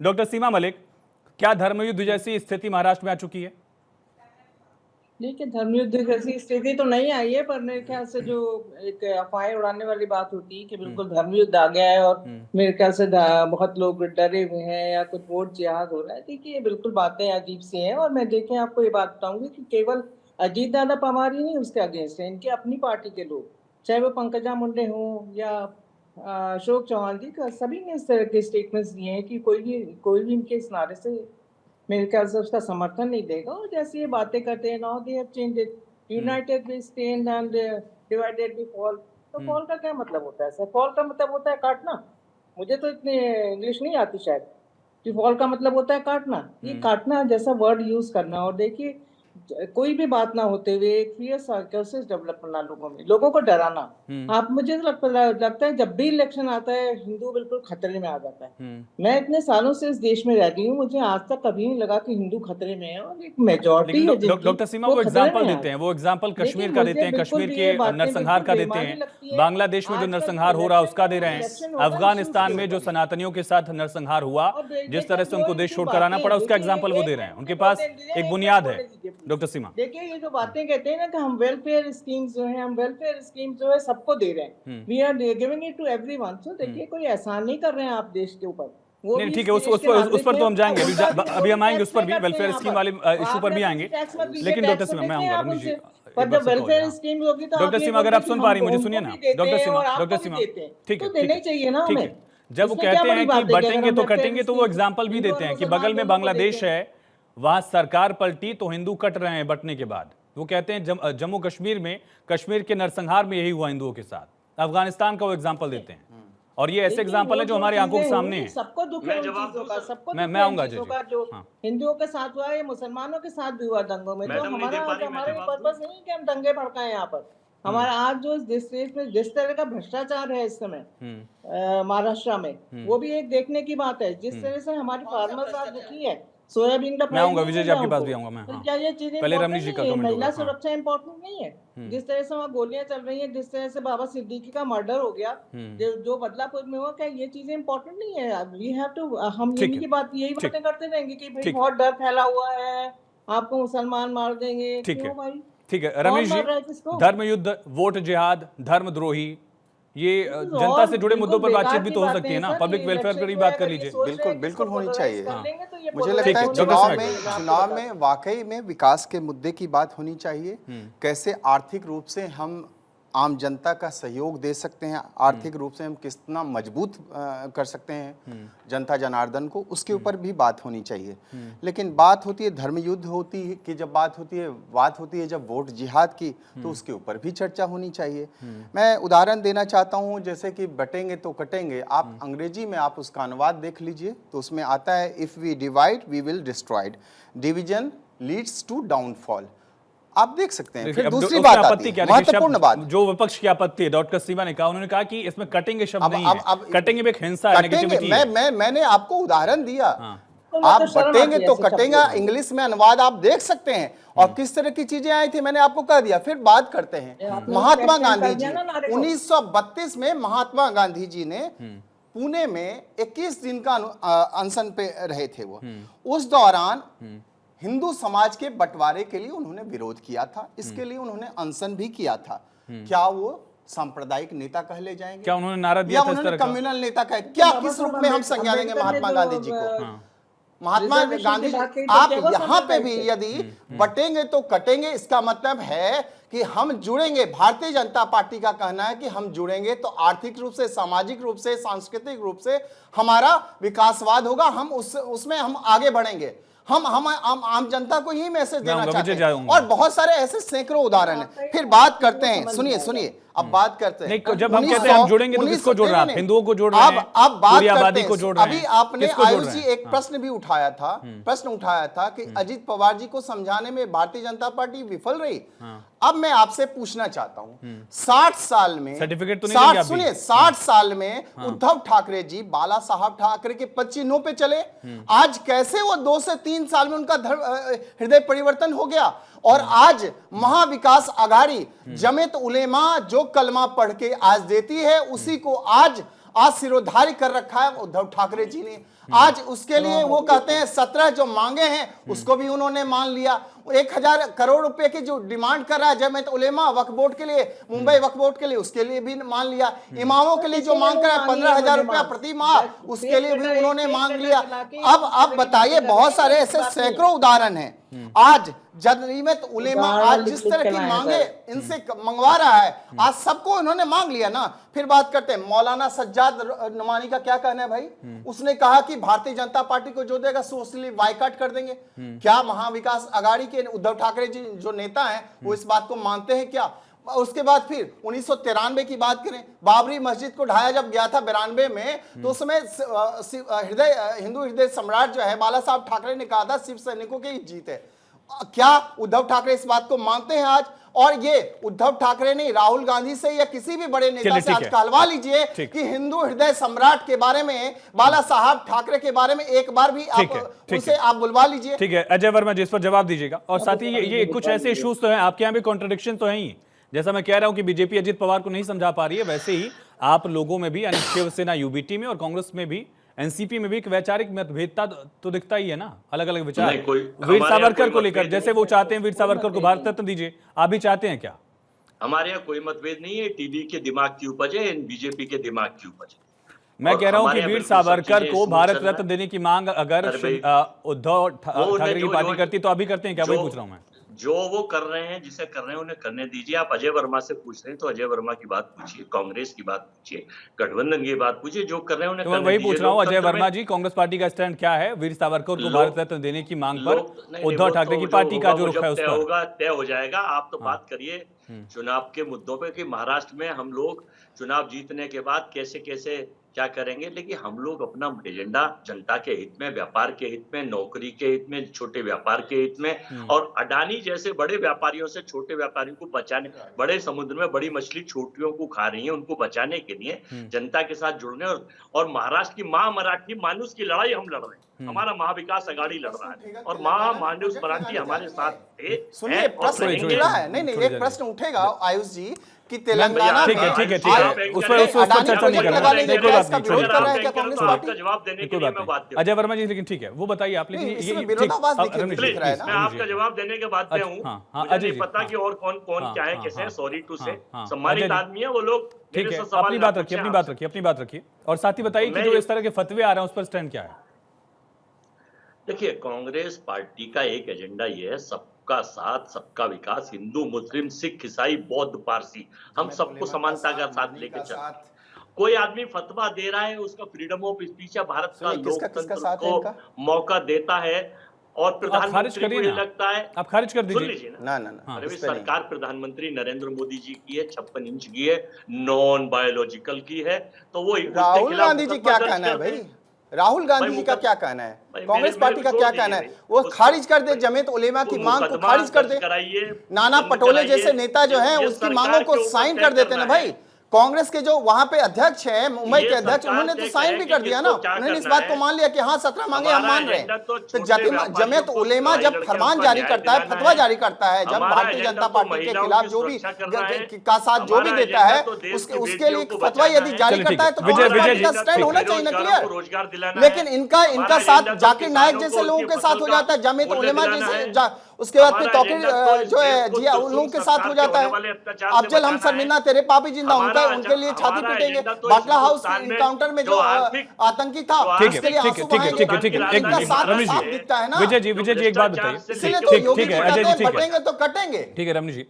Doctor सीमा मलिक, क्या धर्मयुद्ध जैसी स्थिति महाराष्ट्र में आ चुकी है? देखिए, धर्मयुद्ध जैसी स्थिति तो नहीं आई है, पर मेरे ख्याल से जो एक अफवाहें उड़ाने वाली बात होती है कि बिल्कुल धर्मयुद्ध आ गया है और मेरे ख्याल से बहुत लोग डरे हुए हैं या कुछ वोट जिहाद हो रहा है। देखिए, ये बिल्कुल बातें अजीब सी हैं। और मैं देखें आपको ये बात बताऊंगी कि केवल अजीत दादा पवार ही नहीं उसके अगेंस्ट है, इनके अपनी पार्टी के लोग, चाहे वो पंकजा मुंडे हों या अशोक चौहान जी का, सभी ने इस तरह के स्टेटमेंट्स दिए हैं कि कोई भी इनके इस नारे से मेरे ख्याल से उसका समर्थन नहीं देगा। और जैसे ये बातें करते हैं, now they have changed, united we stand and divided we fall. तो फॉल का क्या मतलब होता है सर? फॉल का मतलब होता है काटना। मुझे तो इतनी इंग्लिश नहीं आती शायद कि फॉल का मतलब होता है काटना। ये काटना जैसा वर्ड यूज करना। और देखिए, कोई भी बात ना होते हुए एक फियर साइकोसिस डेवलप करना, लोगों को डराना। आप, मुझे तो लगता है जब भी इलेक्शन आता है हिंदू बिल्कुल खतरे में आ जाता है। मैं इतने सालों से इस देश में रहती हूँ, मुझे आज तक कभी नहीं लगा कि हिंदू खतरे में है। और एक मेजॉरिटी है जिनकी, डॉक्टर सीमा वो एग्जांपल देते हैं, वो एग्जांपल कश्मीर का देते हैं, कश्मीर के नरसंहार का देते हैं, बांग्लादेश में जो नरसंहार हो रहा है उसका दे रहे हैं, अफगानिस्तान में जो सनातनियों के साथ नरसंहार हुआ, जिस तरह से उनको देश छोड़कर आना पड़ा, उसका एग्जाम्पल वो दे रहे हैं। उनके पास एक बुनियाद है। डॉक्टर सीमा, देखिए, ये जो बातें कहते हैं ना कि हम वेलफेयर स्कीम्स जो है, हम वेलफेयर स्कीम्स जो है सबको दे रहे हैं, we are giving it to everyone. So देखिए, कोई एहसान नहीं कर रहे हैं आप देश के ऊपर। नहीं, ठीक है, उस पर तो हम जाएंगे, अभी हम आएंगे उस पर भी, वेलफेयर स्कीम वाले इशू पर भी आएंगे। लेकिन डॉक्टर सीमा, मैं आऊंगा रमनीश जी, पर जब वेलफेयर स्कीम होगी तो डॉक्टर सीमा अगर आप सुन पा रही मुझे सुनिए ना। डॉक्टर सीमा, ठीक है, देने चाहिए ना हमें। जब वो कहते हैं कि बटेंगे तो कटेंगे, तो वो एग्जाम्पल भी देते हैं कि बगल में बांग्लादेश है, वहां सरकार पलटी तो हिंदू कट रहे हैं बटने के बाद। वो कहते हैं जम्मू कश्मीर में, कश्मीर के नरसंहार में यही हुआ हिंदुओं के साथ। अफगानिस्तान का वो एग्जाम्पल देते हैं। और ये ऐसे एग्जाम्पल है जो हमारी आंखों के सामने है। सबको दुख है उन चीजों का, सबको मैं आऊंगा जी, जो हिंदुओं के साथ हुआ है, मुसलमानों के साथ भी हुआ दंगों में। तो हमारा पर्पस नहीं है कि हम दंगे भड़काएं यहाँ पर। हमारा आज जो इस देश में जिस तरह का भ्रष्टाचार है इस समय महाराष्ट्र में, वो भी एक देखने की बात है। जिस तरह से हमारे फार्मर्स आज दुखी है, सोयाबीन का, मैं आऊंगा विजय जी, आपके पास भी आऊंगा मैं। तो क्या ये चीजें पहले रमनीश जी का कमेंट होगा। महिला सुरक्षा इंपॉर्टेंट नहीं है? जिस तरह से वहाँ गोलियां चल रही हैं, जिस तरह से बाबा सिद्दीकी का मर्डर हो गया, जो बदलापुर में हुआ, क्या ये चीजें इंपॉर्टेंट नहीं है? वी हैव टू, हम यही बातें करते रहेंगे कि भाई बहुत डर फैला हुआ है, आपको मुसलमान मार देंगे। क्यों भाई? ठीक है रमनीश जी, धर्मयुद्ध, वोट जिहाद, धर्मद्रोही, ये जनता से जुड़े मुद्दों पर बातचीत भी तो हो सकती है ना। पब्लिक वेलफेयर पर भी बात कर लीजिए। बिल्कुल होनी चाहिए। मुझे लगता है चुनाव में वाकई में विकास के मुद्दे की बात होनी चाहिए। कैसे आर्थिक रूप से हम आम जनता का सहयोग दे सकते हैं, आर्थिक रूप से हम कितना मजबूत कर सकते हैं जनता जनार्दन को, उसके ऊपर भी बात होनी चाहिए। लेकिन बात होती है धर्मयुद्ध होती है कि जब बात होती है जब वोट जिहाद की, तो उसके ऊपर भी चर्चा होनी चाहिए। मैं उदाहरण देना चाहता हूं, जैसे कि बटेंगे तो कटेंगे, आप अंग्रेजी में आप उसका अनुवाद देख लीजिए तो उसमें आता है, if we divide we will destroyed, division leads to downfall. आप देख सकते हैं। फिर दूसरी बात आती है, महत्वपूर्ण बात, जो विपक्ष की आपत्ति है, डॉक्टर सीमा ने कहा, उन्होंने कहा कि इसमें कटेंगे शब्द नहीं है। कटेंगे में एक हिंसा है, नेगेटिविटी है। मैंने आपको उदाहरण दिया, आप बटेंगे तो कटेंगा, इंग्लिश में अनुवाद आप देख सकते हैं। और किस तरह की चीजें आई थी मैंने आपको कह दिया। फिर बात करते हैं महात्मा गांधी जी। 1932 में महात्मा गांधी जी ने पुणे में 21 दिन का अनशन पे रहे थे। वो उस दौरान हिंदू समाज के बंटवारे के लिए उन्होंने विरोध किया था, इसके लिए उन्होंने अनशन भी किया था। क्या वो सांप्रदायिक नेता कह ले जाएंगे? क्या उन्होंने नारा दिया था इस तरह का? कम्युनल नेता कहे क्या? किस रूप में हम संज्ञा लेंगे महात्मा गांधी जी को? महात्मा गांधी, आप यहाँ पे भी यदि बटेंगे तो कटेंगे, इसका मतलब है कि हम जुड़ेंगे। भारतीय जनता पार्टी का कहना है कि हम जुड़ेंगे तो आर्थिक रूप से, सामाजिक रूप से, सांस्कृतिक रूप से हमारा विकासवाद होगा, हम उसमें हम आगे बढ़ेंगे। हम आम जनता को यही मैसेज देना चाहते हैं। और बहुत सारे ऐसे सैकड़ों उदाहरण हैं। फिर बात करते हैं, सुनिए अब बात करते हैं। जब हम कहते हैं हम जुड़ेंगे तो किसको जोड़ रहा है? हिंदुओं को जोड़ रहे हैं, अब बात आबादी को जोड़ रहे हैं। अभी आपने आयुष जी एक प्रश्न भी उठाया था कि अजित पवार जी को समझाने में भारतीय जनता पार्टी विफल रही। अब मैं आपसे पूछना चाहता हूं, 60 साल में सर्टिफिकेट तो नहीं, सुनिए, 60 साल में उद्धव ठाकरे जी बाला साहब ठाकरे के पद चिन्हों पे चले। आज कैसे वो 2 से 3 साल में उनका हृदय परिवर्तन हो गया? और आज महाविकास आघाड़ी जमेत उलेमा जो कलमा पढ़ के आज देती है, उसी को आज आज सिरोधारी कर रखा है उद्धव ठाकरे जी ने। आज उसके लिए वो कहते हैं 17 जो मांगे हैं उसको भी उन्होंने मान लिया। 1000 करोड़ रुपए की जो डिमांड कर रहा है जमीयत उलेमा वक्फ बोर्ड के लिए, मुंबई वक्फ बोर्ड के लिए, उसके लिए भी मान लिया। इमामों के लिए जो मांग कर रहा है 15,000 रुपया प्रति माह, उसके लिए भी उन्होंने मांग लिया। अब बताइए, बहुत सारे ऐसे सैकड़ों उदाहरण हैं। आज जमीयत उलेमा आज जिस तरह की मांगे इनसे मंगवा रहा है, आज सबको इन्होंने मांग लिया ना। फिर बात करते हैं मौलाना सज्जाद नुमानी का क्या कहना है भाई। उसने कहा कि भारतीय जनता पार्टी को जो देगा सोशली बाइकाट कर देंगे। क्या महाविकास आघाड़ी के उद्धव ठाकरे जी जो नेता हैं वो इस बात को मानते हैं क्या? उसके बाद फिर 1993 की बात करें, बाबरी मस्जिद को ढाया जब गया था 92 में, तो उसमें हिंदू हृदय सम्राट जो है बाला साहब ठाकरे ने कहा था शिव सैनिकों की जीत है। क्या उद्धव ठाकरे इस बात को मानते हैं आज? और ये उद्धव ठाकरे नहीं, राहुल गांधी से या किसी भी बड़े नेता से आज कहलवा लीजिए कि हिंदू हृदय सम्राट के बारे में, बाला साहब ठाकरे के बारे में एक बार भी उसे आप बुलवा लीजिए। ठीक है अजय वर्मा जी, इस पर जवाब दीजिएगा। और साथ ही ये कुछ ऐसे इश्यूज तो हैं, आपके यहाँ भी कॉन्ट्रडिक्शन तो है ही। जैसा मैं कह रहा हूं कि बीजेपी अजित पवार को नहीं समझा पा रही है, वैसे ही आप लोगों में भी, यानी शिवसेना यूबीटी में और कांग्रेस में भी, एनसीपी में भी एक वैचारिक मतभेदता तो दिखता ही है ना, अलग अलग विचार। वीर सावरकर को लेकर जैसे वो चाहते हैं वीर सावरकर को भारत रत्न दीजिए, आप भी चाहते हैं क्या? हमारे यहाँ कोई मतभेद नहीं है। टीडी के दिमाग की उपज है, बीजेपी के दिमाग की उपज है। मैं कह रहा हूं कि वीर सावरकर को भारत रत्न देने की मांग अगर उद्धव ठाकरे की पार्टी करती तो अभी करते हैं क्या? वही पूछ रहा हूं मैं। जो वो कर रहे हैं, जिसे कर रहे हैं उन्हें करने दीजिए। आप अजय वर्मा से पूछ रहे हैं तो अजय वर्मा की बात पूछिए, कांग्रेस की बात पूछिए, गठबंधन की बात पूछिए। जो कर रहे हैं उन्हें तो मैं वही पूछ रहा हूँ अजय वर्मा जी, कांग्रेस पार्टी का स्टैंड क्या है वीर सावरकर को भारत रत्न देने की मांग पर? उद्धव ठाकरे की पार्टी का जो रुख है उस पर तय हो जाएगा। आप तो बात करिए चुनाव के मुद्दों पे कि महाराष्ट्र में हम लोग चुनाव जीतने के बाद कैसे कैसे क्या करेंगे, लेकिन हम लोग अपना एजेंडा जनता के हित में, व्यापार के हित में, नौकरी के हित में, छोटे व्यापार के हित में, और अडानी जैसे बड़े व्यापारियों से छोटे व्यापारियों को बचाने, बड़े समुद्र में बड़ी मछली छोटियों को खा रही है, उनको बचाने के लिए जनता के साथ जुड़ने और महाराष्ट्र की मराठी मानुष की लड़ाई हम लड़ रहे हैं। हमारा महाविकास आघाड़ी लड़ रहा है और मानुष मराठी हमारे साथ थे। सुनिए, प्रश्न उठा है, नहीं एक प्रश्न उठेगा आयुष जी कि तेलंगाना ठीक है उस पर चर्चा नहीं कर रहा, कोई बात नहीं, जवाब देने के लिए मैं बात अजय वर्मा जी। लेकिन ठीक है वो बताइए आप, लेकिन मैं आपका जवाब देने के बाद में हूँ, मुझे नहीं पता कि और कौन क्या है कैसे। सॉरी टू से, सम्मानित आदमी है वो लोग। ठीक है, अपनी बात रखिए। और साथ ही बताइए कि जो इस तरह के फतवे आ रहे हैं उस पर स्टैंड क्या है? देखिए, कांग्रेस पार्टी का एक एजेंडा ये है, सबका साथ सबका विकास, हिंदू मुस्लिम सिख ईसाई बौद्ध पारसी, हम सबको समानता का साथ लेकर चलते। कोई आदमी फतवा दे रहा है, उसका फ्रीडम ऑफ स्पीच है, भारत का लोकतंत्र को मौका देता है। और प्रधानमंत्री को ये लगता है, आप खारिज कर दीजिए ना। अरे सरकार प्रधानमंत्री नरेंद्र मोदी जी की है, 56 इंच की है, नॉन बायोलॉजिकल की है, तो वो राहुल गांधी जी क्या कहना है भाई? राहुल गांधी जी का क्या कहना है? कांग्रेस पार्टी का क्या कहना है? वो खारिज कर दे जमीयत उलेमा की मांग को, खारिज कर दे। नाना पटोले जैसे नेता जो हैं उसकी मांगों को साइन कर देते ना भाई। कांग्रेस के जो वहां पे अध्यक्ष हैं, मुंबई के अध्यक्ष, उन्होंने तो साइन भी कर दिया ना। उन्होंने इस बात को मान लिया कि हाँ 17 मांगे हम मान रहे हैं। तो जमीयत उलेमा जब फरमान जारी करता है, फतवा जारी करता है, जब भारतीय जनता पार्टी के खिलाफ जो भी का साथ जो भी देता है उसके लिए फतवा यदि जारी करता है तो कांग्रेस पार्टी का स्टैंड होना चाहिए ना क्लियर। लेकिन इनका साथ जाकिर नायक जैसे लोगों के साथ हो जाता है, जमीयत उलेमा जैसे, उसके बाद फिर तौकीर जो है जी उन लोगों के साथ हो जाता है। अफजल हम शर्मिंदा तेरे पापी जिंदा, उनके लिए छाती पीटेंगे। बाटला हाउस इनकाउंटर में जो आतंकी था उसके लिए आंसू बहाएंगे। इनका साथ दिखता है ना। विजय जी एक बात बताइए, इसलिए तो योगी जी कहते हैं बटेंगे तो कटेंगे। ठीक है रमनी जी,